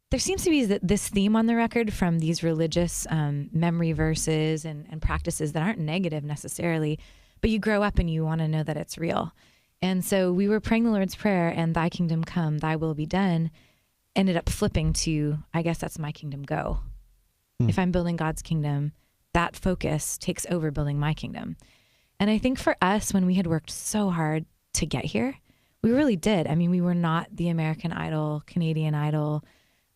there seems to be this theme on the record from these religious memory verses and practices that aren't negative necessarily, but you grow up and you want to know that it's real. And so we were praying the Lord's Prayer, and thy kingdom come, thy will be done, ended up flipping to, I guess that's my kingdom go. If I'm building God's kingdom, that focus takes over building my kingdom. And I think for us, when we had worked so hard to get here, we really did. I mean, we were not the American Idol, Canadian Idol,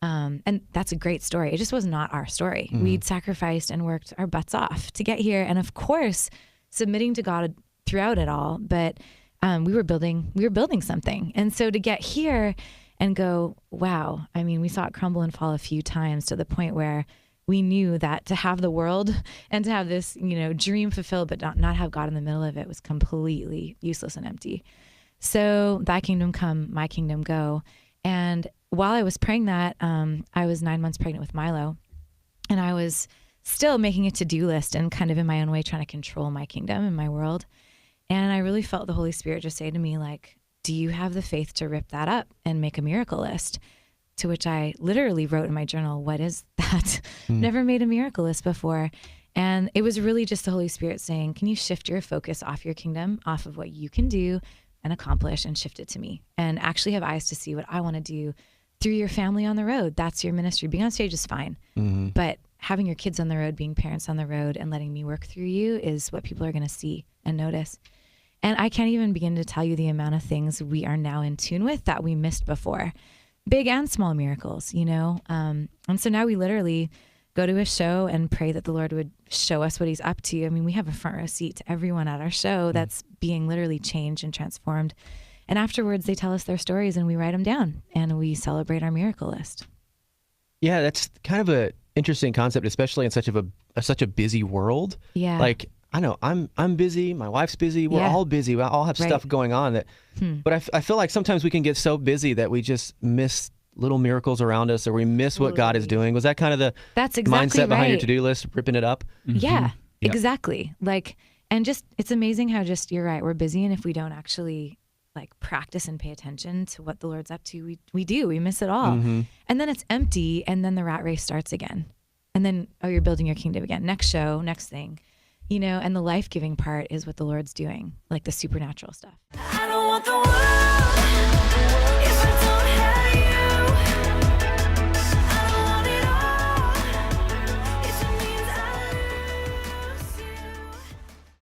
and that's a great story. It just was not our story. We'd sacrificed and worked our butts off to get here. And of course, submitting to God throughout it all, but we were building something. And so to get here and go, wow, I mean, we saw it crumble and fall a few times to the point where we knew that to have the world and to have this, dream fulfilled, but not have God in the middle of it was completely useless and empty. So thy kingdom come, my kingdom go. And while I was praying that, I was 9 months pregnant with Milo, and I was still making a to-do list and kind of in my own way trying to control my kingdom and my world. And I really felt the Holy Spirit just say to me, like, do you have the faith to rip that up and make a miracle list? To which I literally wrote in my journal, what is that? Never made a miracle list before. And it was really just the Holy Spirit saying, can you shift your focus off your kingdom, off of what you can do and accomplish, and shift it to me, and actually have eyes to see what I want to do through your family on the road. That's your ministry. Being on stage is fine, but having your kids on the road, being parents on the road, and letting me work through you is what people are going to see and notice. And I can't even begin to tell you the amount of things we are now in tune with that we missed before. Big and small miracles, And so now we literally go to a show and pray that the Lord would show us what he's up to. I mean, we have a front row seat to everyone at our show that's being literally changed and transformed. And afterwards, they tell us their stories and we write them down and we celebrate our miracle list. Yeah, that's kind of a interesting concept, especially in such a busy world. Yeah. Like, I know I'm busy. My wife's busy. We're all busy. We all have stuff going on. But I feel like sometimes we can get so busy that we just miss little miracles around us, or we miss what God is doing. Was that kind of That's mindset behind your to-do list, ripping it up? Yeah, exactly. And just, it's amazing how you're right. We're busy. And if we don't actually practice and pay attention to what the Lord's up to, we miss it all. And then it's empty. And then the rat race starts again. And then, you're building your kingdom again. Next show, next thing. And the life-giving part is what the Lord's doing, like the supernatural stuff. I don't want the world